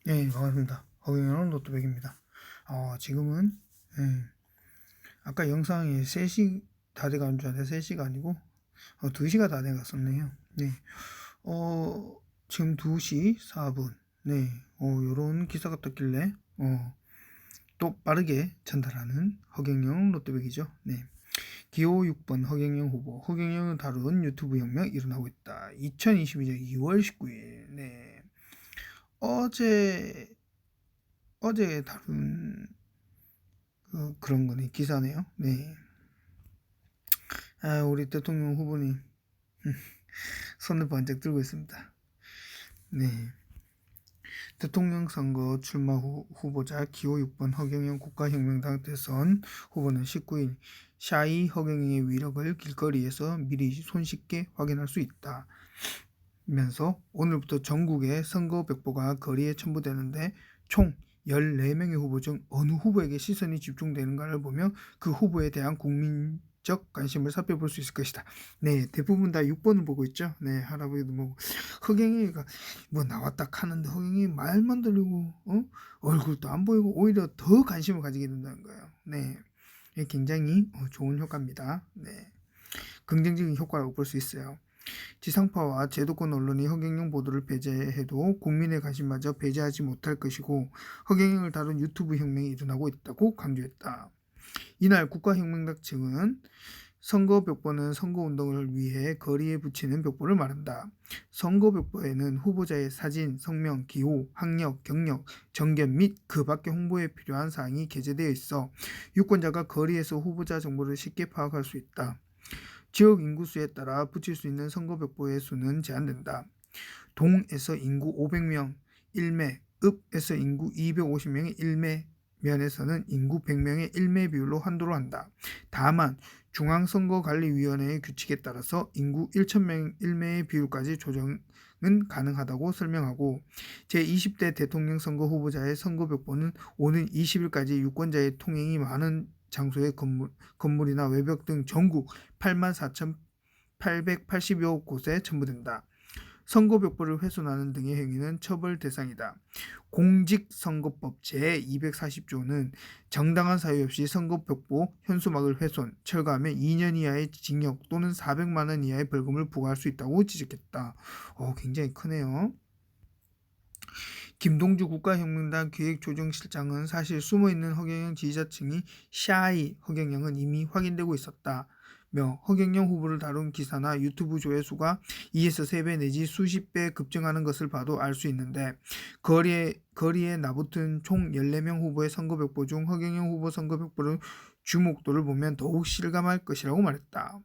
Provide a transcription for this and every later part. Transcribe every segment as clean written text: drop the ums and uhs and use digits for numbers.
네, 반갑습니다. 허경영 노트백입니다. 지금은 예, 아까 영상이 3시 다 돼가는 줄 알았는데 3시가 아니고 2시가 다 돼갔었네요. 네, 지금 2시 4분. 네, 요런 기사가 떴길래 또 빠르게 전달하는 허경영 노트백이죠. 네, 기호 6번 허경영 후보. 허경영을 다룬 유튜브 혁명 일어나고 있다. 2022년 2월 19일. 네, 어제 다룬 그런 거네, 기사네요. 네. 우리 대통령 후보님 손을 번쩍 들고 있습니다. 네. 대통령 선거 출마 후보자 기호 6번 허경영 국가혁명당 대선 후보는 19일 샤이 허경영의 위력을 길거리에서 미리 손쉽게 확인할 수 있다 면서 오늘부터 전국의 선거 벽보가 거리에 첨부되는데 총 14명의 후보 중 어느 후보에게 시선이 집중되는가를 보며 그 후보에 대한 국민적 관심을 살펴볼 수 있을 것이다. 네, 대부분 다 6번을 보고 있죠. 네, 할아버지도 뭐 허경이가 뭐 나왔다 하는데 허경이 말만 들리고 얼굴도 안 보이고 오히려 더 관심을 가지게 된다는 거예요. 네, 굉장히 좋은 효과입니다. 네, 긍정적인 효과라고 볼 수 있어요. 지상파와 제도권 언론이 허경영 보도를 배제해도 국민의 관심마저 배제하지 못할 것이고 허경영을 다룬 유튜브 혁명이 일어나고 있다고 강조했다. 이날 국가혁명당 측은 선거 벽보는 선거운동을 위해 거리에 붙이는 벽보를 말한다. 선거 벽보에는 후보자의 사진, 성명, 기호, 학력, 경력, 정견 및 그 밖의 홍보에 필요한 사항이 게재되어 있어 유권자가 거리에서 후보자 정보를 쉽게 파악할 수 있다. 지역 인구수에 따라 붙일 수 있는 선거벽보의 수는 제한된다. 동에서 인구 500명 1매, 읍에서 인구 250명의 1매, 면에서는 인구 100명의 1매 비율로 한도로 한다. 다만 중앙선거관리위원회의 규칙에 따라서 인구 1,000명 1매의 비율까지 조정은 가능하다고 설명하고 제20대 대통령 선거 후보자의 선거벽보는 오는 20일까지 유권자의 통행이 많은 장소의 건물이나 외벽 등 전국 84,880여 곳에 첨부된다. 선거벽보를 훼손하는 등의 행위는 처벌 대상이다. 공직선거법 제240조는 정당한 사유 없이 선거벽보 현수막을 훼손, 철거하면 2년 이하의 징역 또는 400만 원 이하의 벌금을 부과할 수 있다고 지적했다. 굉장히 크네요. 김동주 국가혁명당 기획조정실장은 사실 숨어있는 허경영 지지자층이 샤이 허경영은 이미 확인되고 있었다. 며 허경영 후보를 다룬 기사나 유튜브 조회수가 2에서 3배 내지 수십 배 급증하는 것을 봐도 알 수 있는데 거리에 나붙은 총 14명 후보의 선거벽보 중 허경영 후보 선거벽보를 주목도를 보면 더욱 실감할 것이라고 말했다.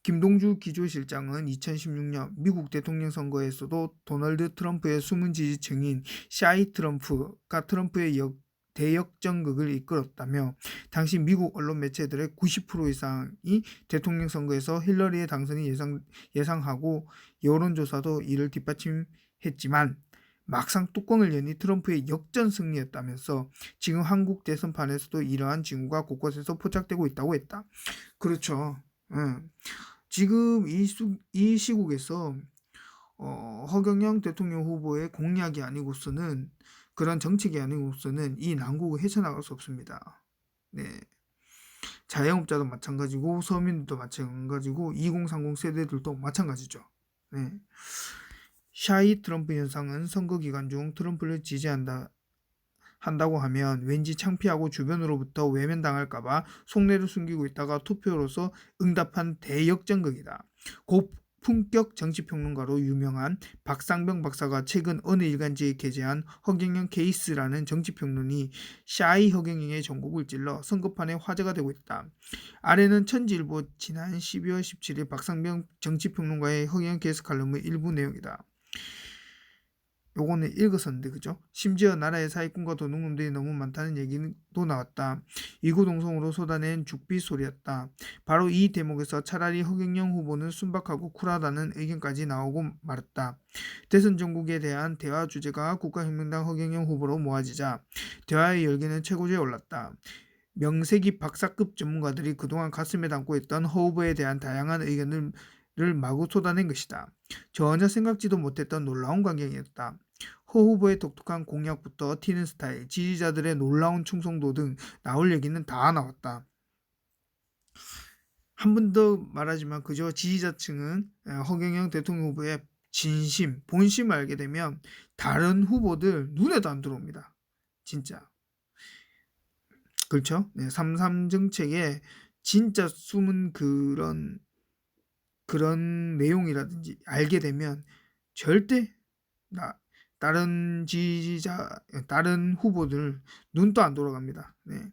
김동주 기조실장은 2016년 미국 대통령 선거에서도 도널드 트럼프의 숨은 지지층인 샤이 트럼프가 트럼프의 대역전극을 이끌었다며 당시 미국 언론 매체들의 90% 이상이 대통령 선거에서 힐러리의 당선이 예상하고 여론조사도 이를 뒷받침했지만 막상 뚜껑을 여니 트럼프의 역전 승리였다면서 지금 한국 대선판에서도 이러한 징후가 곳곳에서 포착되고 있다고 했다. 그렇죠. 지금 이 시국에서 허경영 대통령 후보의 공약이 아니고서는 그런 정책이 아니고서는 이 난국을 헤쳐나갈 수 없습니다. 네. 자영업자도 마찬가지고 서민들도 마찬가지고 2030 세대들도 마찬가지죠. 네. 샤이 트럼프 현상은 선거 기간 중 트럼프를 한다고 하면 왠지 창피하고 주변으로부터 외면당할까봐 속내를 숨기고 있다가 투표로서 응답한 대역전극이다. 고품격 정치평론가로 유명한 박상병 박사가 최근 어느 일간지에 게재한 허경영 케이스라는 정치평론이 샤이 허경영의 전곡을 찔러 선거판에 화제가 되고 있다. 아래는 천지일보 지난 12월 17일 박상병 정치평론가의 허경영 케이스 칼럼의 일부 내용이다. 요거는 읽었었는데 그죠? 심지어 나라의 사기꾼과 도둑놈들이 너무 많다는 얘기도 나왔다. 이구동성으로 쏟아낸 죽비 소리였다. 바로 이 대목에서 차라리 허경영 후보는 순박하고 쿨하다는 의견까지 나오고 말았다. 대선 전국에 대한 대화 주제가 국가혁명당 허경영 후보로 모아지자 대화의 열기는 최고조에 올랐다. 명색이 박사급 전문가들이 그동안 가슴에 담고 있던 허 후보에 대한 다양한 의견을 마구 쏟아낸 것이다. 전혀 생각지도 못했던 놀라운 광경이었다. 허 후보의 독특한 공약부터 튀는 스타일, 지지자들의 놀라운 충성도 등 나올 얘기는 다 나왔다. 한 번 더 말하지만 그저 지지자층은 허경영 대통령 후보의 진심, 본심을 알게 되면 다른 후보들 눈에도 안 들어옵니다. 진짜. 그렇죠? 네, 3.3 정책에 진짜 숨은 그런 내용이라든지 알게 되면 절대 다른 지지자, 다른 후보들 눈도 안 돌아갑니다. 네.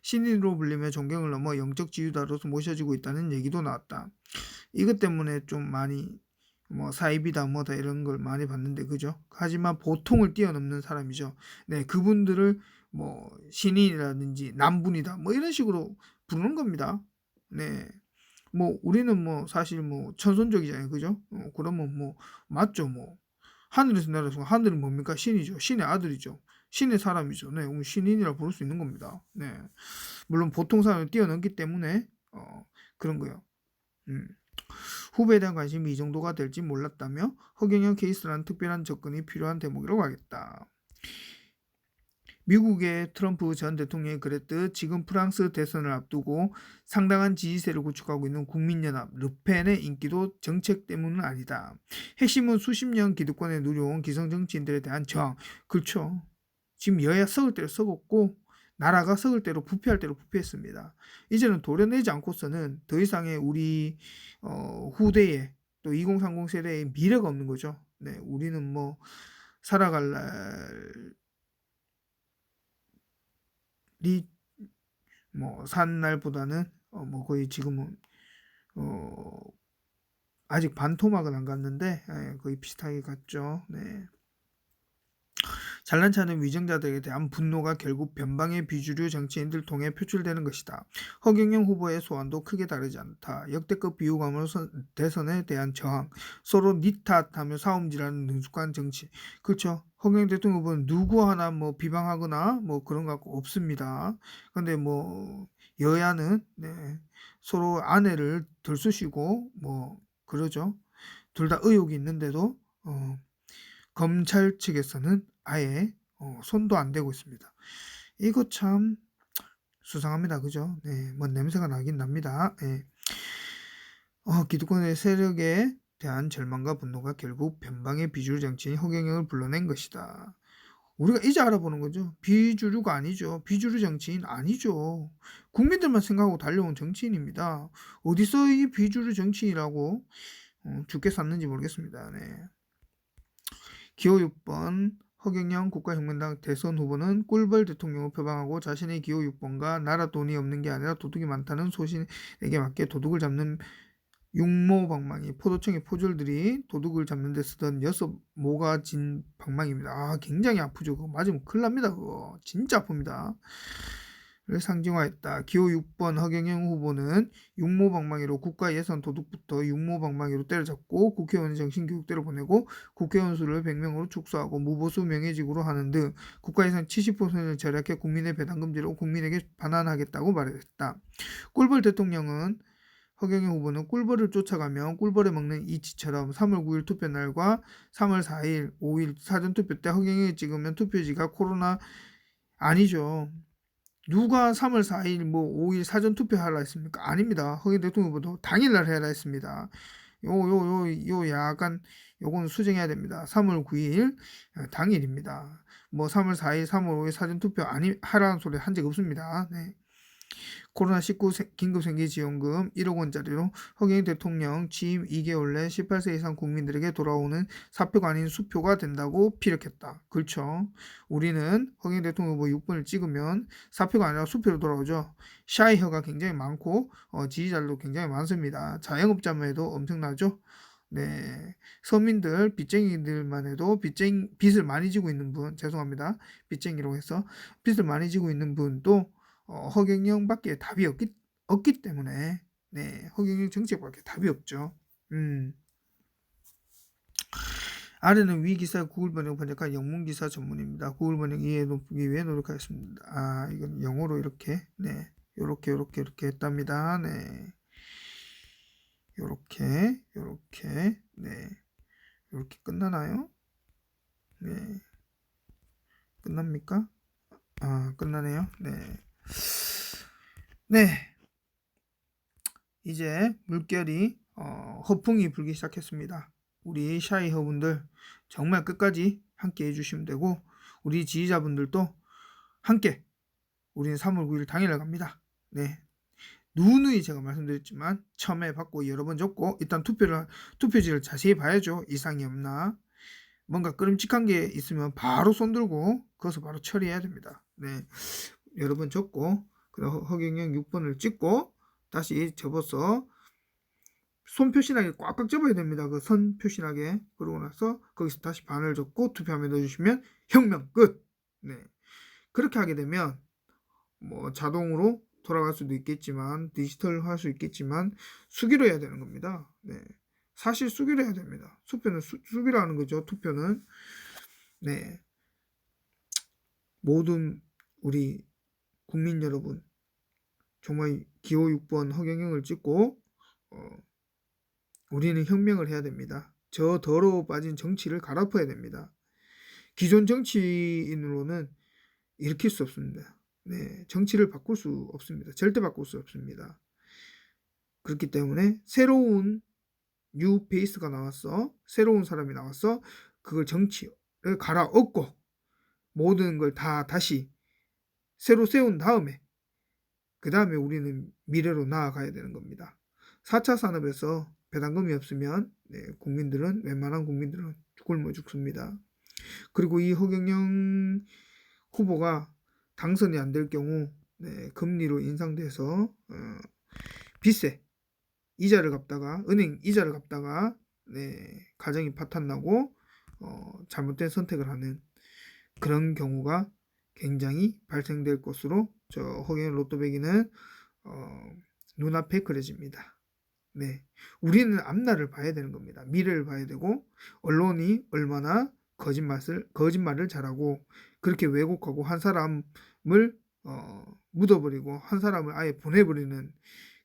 신인으로 불리며 존경을 넘어 영적 지도자로서 모셔지고 있다는 얘기도 나왔다. 이것 때문에 좀 많이 뭐 사입이다 뭐다 이런 걸 많이 봤는데 그죠? 하지만 보통을 뛰어넘는 사람이죠. 네, 그분들을 뭐 신인이라든지 남분이다 뭐 이런 식으로 부르는 겁니다. 네. 뭐 우리는 뭐 사실 뭐 천선적이잖아요. 그죠? 그러면 뭐 맞죠, 뭐. 하늘에서 내려서 하늘은 뭡니까? 신이죠. 신의 아들이죠. 신의 사람이죠. 네, 신인이라 부를 수 있는 겁니다. 네. 물론 보통 사람을 뛰어넘기 때문에 그런 거예요. 후보에 대한 관심이 이 정도가 될지 몰랐다며 허경영 케이스라는 특별한 접근이 필요한 대목이라고 하겠다. 미국의 트럼프 전 대통령이 그랬듯 지금 프랑스 대선을 앞두고 상당한 지지세를 구축하고 있는 국민연합 르펜의 인기도 정책 때문은 아니다. 핵심은 수십 년 기득권에 누려온 기성정치인들에 대한 저항. 그렇죠. 지금 여야 썩을 대로 썩었고 나라가 썩을 대로 부패할 대로 부패했습니다. 이제는 도려내지 않고서는 더 이상의 우리 후대의 또 2030 세대의 미래가 없는 거죠. 네, 우리는 뭐 살아갈 날이 뭐 산 날보다는 뭐 거의 지금은 어 아직 반토막은 안 갔는데 거의 비슷하게 갔죠. 네. 잘난 체하는 위정자들에 대한 분노가 결국 변방의 비주류 정치인들 통해 표출되는 것이다. 허경영 후보의 소환도 크게 다르지 않다. 역대급 비호감으로 대선에 대한 저항, 서로 니 탓하며 싸움질하는 능숙한 정치. 그렇죠. 허경영 대통령 후보는 누구 하나 뭐 비방하거나 뭐 그런 거 갖고 없습니다. 근데 뭐 여야는 네, 서로 아내를 들쑤시고 뭐 그러죠. 둘 다 의혹이 있는데도 검찰 측에서는 아예 손도 안 대고 있습니다. 이거 참 수상합니다. 그죠? 네, 뭐 냄새가 나긴 납니다. 네. 기득권의 세력에 대한 절망과 분노가 결국 변방의 비주류 정치인 허경영을 불러낸 것이다. 우리가 이제 알아보는 거죠. 비주류가 아니죠. 비주류 정치인 아니죠. 국민들만 생각하고 달려온 정치인입니다. 어디서 이 비주류 정치인이라고 죽게 샀는지 모르겠습니다. 네. 기호 6번 허경영 국가혁명당 대선 후보는 꿀벌 대통령을 표방하고 자신의 기호 6번과 나라 돈이 없는 게 아니라 도둑이 많다는 소신에게 맞게 도둑을 잡는 육모방망이 포도청의 포졸들이 도둑을 잡는 데 쓰던 6모가 진 방망이입니다. 굉장히 아프죠. 그거 맞으면 큰일 납니다. 그거 진짜 아픕니다. 를 상징화했다. 기호 6번 허경영 후보는 육모방망이로 국가 예산 도둑부터 육모방망이로 때려잡고 국회의원 정신교육대로 보내고 국회의원 수를 100명으로 축소하고 무보수 명예직으로 하는 등 국가 예산 70%를 절약해 국민의 배당금지로 국민에게 반환하겠다고 말했다. 꿀벌 대통령은 허경영 후보는 꿀벌을 쫓아가며 꿀벌에 먹는 이치처럼 3월 9일 투표날과 3월 4일, 5일 사전투표 때 허경영이 찍으면 투표지가 코로나 아니죠. 누가 3월 4일 뭐 5일 사전 투표하라 했습니까? 아닙니다. 허경영 대통령 후보도 당일날 해라 했습니다. 요 약간 요건 수정해야 됩니다. 3월 9일 당일입니다. 뭐 3월 4일, 3월 5일 사전 투표 아니 하라는 소리 한 적 없습니다. 네. 코로나19 긴급생계지원금 1억 원짜리로 허경영 대통령 취임 2개월 내 18세 이상 국민들에게 돌아오는 사표가 아닌 수표가 된다고 피력했다. 그렇죠. 우리는 허경영 대통령 후보 6번을 찍으면 사표가 아니라 수표로 돌아오죠. 샤이허가 굉장히 많고 지지자들도 굉장히 많습니다. 자영업자만 해도 엄청나죠. 네, 서민들, 빚쟁이들만 해도 빚을 많이 지고 있는 분, 죄송합니다. 빚쟁이라고 해서 빚을 많이 지고 있는 분도 허경영밖에 답이 없기 때문에 네, 허경영 정책밖에 답이 없죠. 아래는 위 기사 구글 번역 번역한 영문 기사 전문입니다. 구글 번역 이해 높이기 위해 노력하겠습니다. 이건 영어로 이렇게 네, 요렇게 했답니다. 네, 요렇게 네, 요렇게 끝나나요? 네. 끝납니까? 아, 끝나네요. 네. 네. 이제 물결이 허풍이 불기 시작했습니다. 우리 샤이허분들 정말 끝까지 함께 해주시면 되고, 우리 지지자분들도 함께 우리는 3월 9일 당일날 갑니다. 네. 누누이 제가 말씀드렸지만 처음에 받고 여러 번 적고 일단 투표지를 자세히 봐야죠. 이상이 없나. 뭔가 끄름직한 게 있으면 바로 손들고 그것을 바로 처리해야 됩니다. 네. 여러 번 적고 그다음 허경영 6번을 찍고 다시 접어서 손 표시나게 꽉꽉 접어야 됩니다. 그 선 표시나게. 그러고 나서 거기서 다시 반을 접고 투표함에 넣어주시면 혁명 끝. 네. 그렇게 하게 되면 뭐 자동으로 돌아갈 수도 있겠지만 디지털 할 수 있겠지만 수기로 해야 되는 겁니다. 네. 사실 수기로 해야 됩니다. 수표는 수기로 하는 거죠. 투표는. 네. 모든 우리 국민 여러분 정말 기호 6번 허경영을 찍고 우리는 혁명을 해야 됩니다. 저 더러워 빠진 정치를 갈아엎어야 됩니다. 기존 정치인으로는 일으킬 수 없습니다. 네, 정치를 바꿀 수 없습니다. 절대 바꿀 수 없습니다. 그렇기 때문에 새로운 뉴 페이스가 나왔어. 새로운 사람이 나왔어. 그걸 정치를 갈아엎고 모든 걸 다 다시 새로 세운 다음에 그 다음에 우리는 미래로 나아가야 되는 겁니다. 4차 산업에서 배당금이 없으면 국민들은 웬만한 국민들은 굶어 죽습니다. 그리고 이 허경영 후보가 당선이 안 될 경우 금리로 인상돼서 빚세 이자를 갚다가 은행 이자를 갚다가 가정이 파탄나고 잘못된 선택을 하는 그런 경우가 굉장히 발생될 것으로 저 허경영 로또배기는 눈앞에 그려집니다. 네, 우리는 앞날을 봐야 되는 겁니다. 미래를 봐야 되고 언론이 얼마나 거짓말을 잘하고 그렇게 왜곡하고 한 사람을 묻어버리고 한 사람을 아예 보내버리는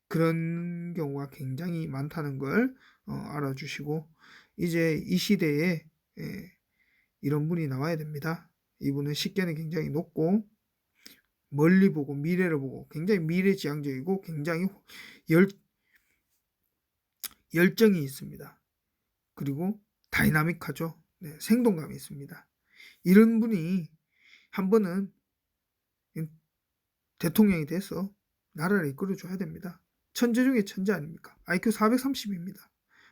그런 경우가 굉장히 많다는 걸 알아주시고 이제 이 시대에 이런 분이 나와야 됩니다. 이분은 식견이 굉장히 높고 멀리 보고 미래를 보고 굉장히 미래지향적이고 굉장히 열정이 있습니다. 그리고 다이나믹하죠. 네, 생동감이 있습니다. 이런 분이 한 번은 대통령이 돼서 나라를 이끌어줘야 됩니다. 천재 중에 천재 아닙니까? IQ 430입니다.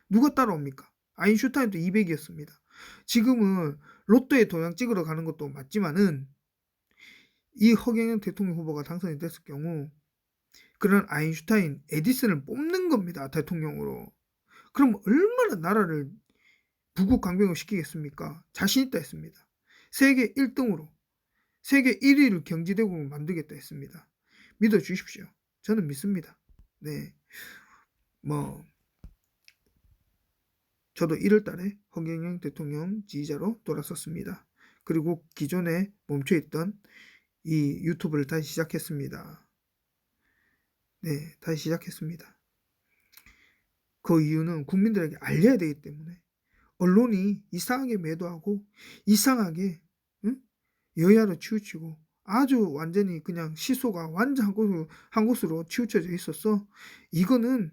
누가 따라옵니까? 아인슈타인도 200이었습니다. 지금은 로또에 도장 찍으러 가는 것도 맞지만은 이 허경영 대통령 후보가 당선이 됐을 경우 그런 아인슈타인, 에디슨을 뽑는 겁니다. 대통령으로. 그럼 얼마나 나라를 부국강병을 시키겠습니까? 자신 있다 했습니다. 세계 1등으로 세계 1위를 경제대국으로 만들겠다 했습니다. 믿어주십시오. 저는 믿습니다. 네, 저도 1월달에 허경영 대통령 지지자로 돌아섰습니다. 그리고 기존에 멈춰있던 이 유튜브를 다시 시작했습니다. 네, 다시 시작했습니다. 그 이유는 국민들에게 알려야 되기 때문에 언론이 이상하게 매도하고 이상하게 여야로 치우치고 아주 완전히 그냥 시소가 완전 한 곳으로 치우쳐져 있었어. 이거는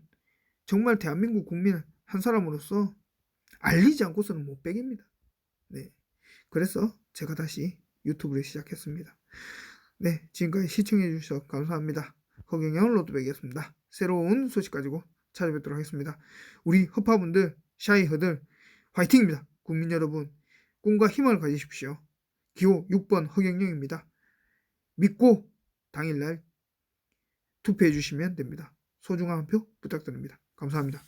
정말 대한민국 국민 한 사람으로서 알리지 않고서는 못 빼깁니다. 네, 그래서 제가 다시 유튜브를 시작했습니다. 네, 지금까지 시청해 주셔서 감사합니다. 허경영 로또백이었습니다. 새로운 소식 가지고 찾아뵙도록 하겠습니다. 우리 허파분들, 샤이허들 화이팅입니다. 국민 여러분, 꿈과 희망을 가지십시오. 기호 6번 허경영입니다. 믿고 당일날 투표해 주시면 됩니다. 소중한 한 표 부탁드립니다. 감사합니다.